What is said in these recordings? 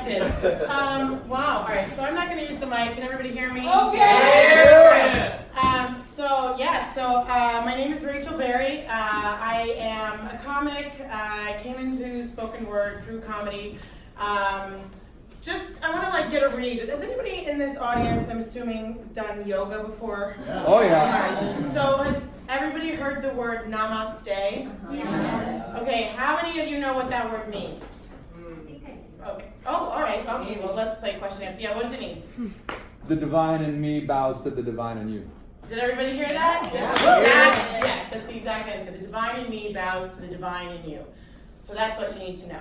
expected. Wow, all right, so I'm not going to use the mic. Can everybody hear me? Okay! My name is Rachel Berry. I am a comic. I came into spoken word through comedy. I want to get a read. Has anybody in this audience, I'm assuming, done yoga before? Yeah. Oh yeah. All right. So has everybody heard the word Namaste? Yes. Okay, how many of you know what that word means? Okay. Oh, all right. Okay, well, let's play question answer. Yeah, what does it mean? The divine in me bows to the divine in you. Did everybody hear that? Yes, that's the exact answer. The divine in me bows to the divine in you. So that's what you need to know.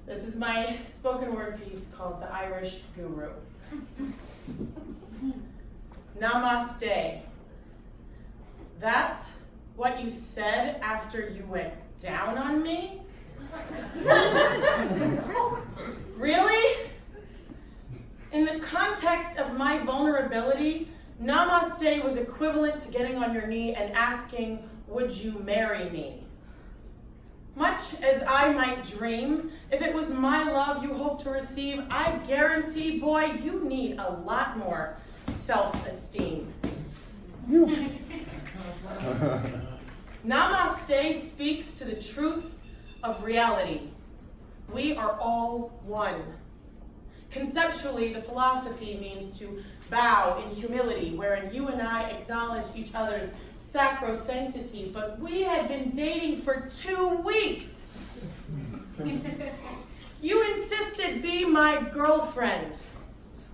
This is my spoken word piece called The Irish Guru. Namaste. That's what you said after you went down on me? Really? In the context of my vulnerability, Namaste was equivalent to getting on your knee and asking, would you marry me? Much as I might dream, if it was my love you hope to receive, I guarantee, boy, you need a lot more self-esteem. Namaste speaks to the truth of reality. We are all one. Conceptually, the philosophy means to bow in humility, wherein you and I acknowledge each other's sacrosanctity, but we had been dating for 2 weeks. You insisted be my girlfriend.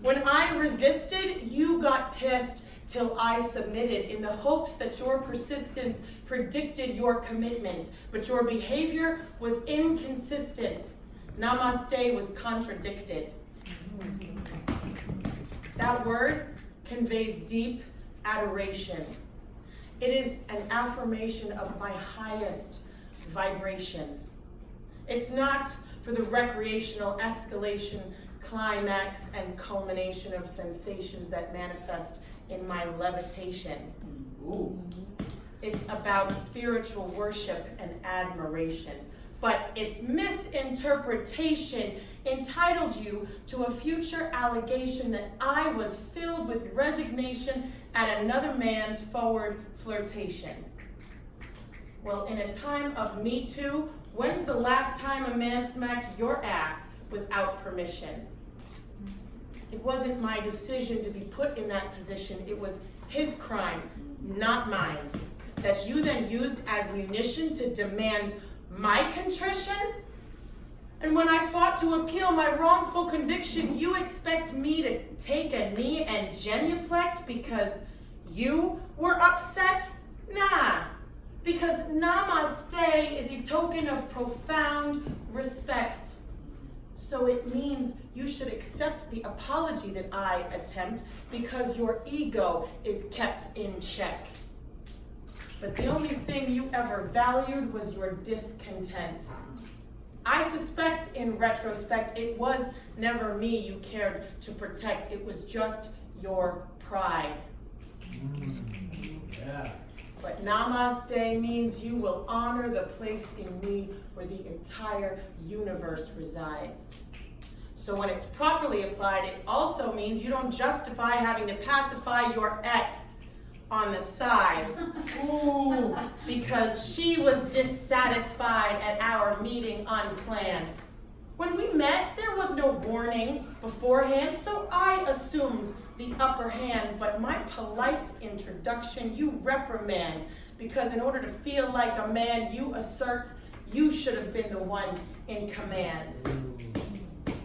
When I resisted, you got pissed till I submitted in the hopes that your persistence predicted your commitment, but your behavior was inconsistent. Namaste was contradicted. That word conveys deep adoration. It is an affirmation of my highest vibration. It's not for the recreational escalation, climax, and culmination of sensations that manifest in my levitation. Ooh. It's about spiritual worship and admiration. But its misinterpretation entitled you to a future allegation that I was filled with resignation at another man's forward flirtation. Well, in a time of Me Too, when's the last time a man smacked your ass without permission? It wasn't my decision to be put in that position. It was his crime, not mine, that you then used as munition to demand my contrition? And when I fought to appeal my wrongful conviction, you expect me to take a knee and genuflect because you were upset? Nah, because Namaste is a token of profound respect. So it means you should accept the apology that I attempt because your ego is kept in check. But the only thing you ever valued was your discontent. I suspect in retrospect it was never me you cared to protect. It was just your pride. Yeah. But Namaste means you will honor the place in me where the entire universe resides. So when it's properly applied, it also means you don't justify having to pacify your ex on the side. Ooh, because she was dissatisfied at our meeting unplanned. When we met, there was no warning beforehand, so I assumed the upper hand, but my polite introduction you reprimand, because in order to feel like a man, you assert you should have been the one in command.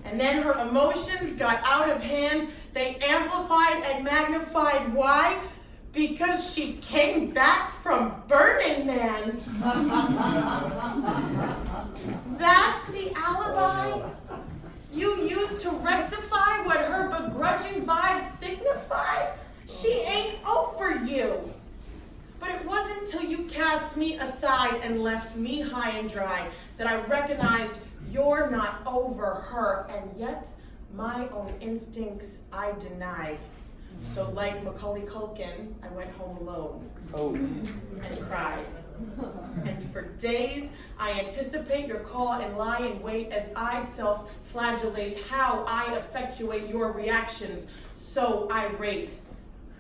And then her emotions got out of hand. They amplified and magnified. Why? Because she came back from Burning Man. That's the alibi you used to rectify what her begrudging vibes signify? She ain't over you. But it wasn't until you cast me aside and left me high and dry that I recognized you're not over her, and yet my own instincts I denied. So like Macaulay Culkin, I went home alone and cried. And for days, I anticipate your call and lie in wait as I self-flagellate how I effectuate your reactions so irate.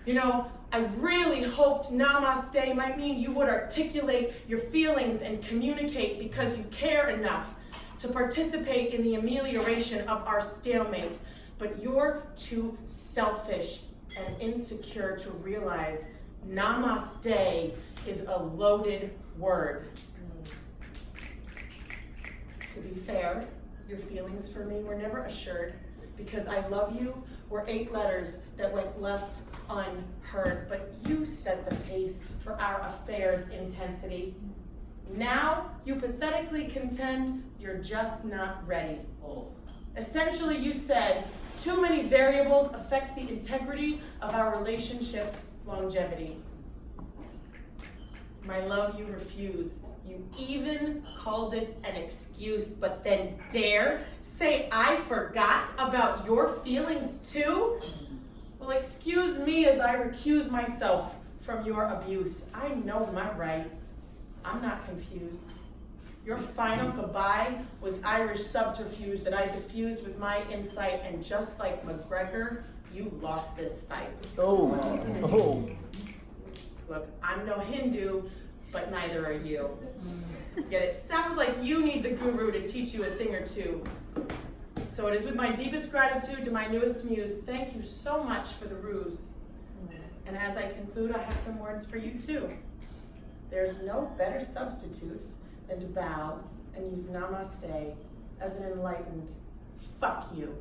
You know, I really hoped Namaste might mean you would articulate your feelings and communicate because you care enough to participate in the amelioration of our stalemate. But you're too selfish and insecure to realize Namaste is a loaded word. To be fair, your feelings for me were never assured because I love you were 8 letters that went left unheard, but you set the pace for our affair's intensity. Now you pathetically contend you're just not ready. Essentially, you said, too many variables affect the integrity of our relationship's longevity. My love, you refuse. You even called it an excuse, but then dare say I forgot about your feelings too? Well, excuse me as I recuse myself from your abuse. I know my rights. I'm not confused. Your final goodbye was Irish subterfuge that I diffused with my insight, and just like McGregor, you lost this fight. Oh. Look, I'm no Hindu, but neither are you. Yet it sounds like you need the guru to teach you a thing or two. So it is with my deepest gratitude to my newest muse. Thank you so much for the ruse. And as I conclude, I have some words for you too. There's no better substitute than to bow and use Namaste as an enlightened fuck you.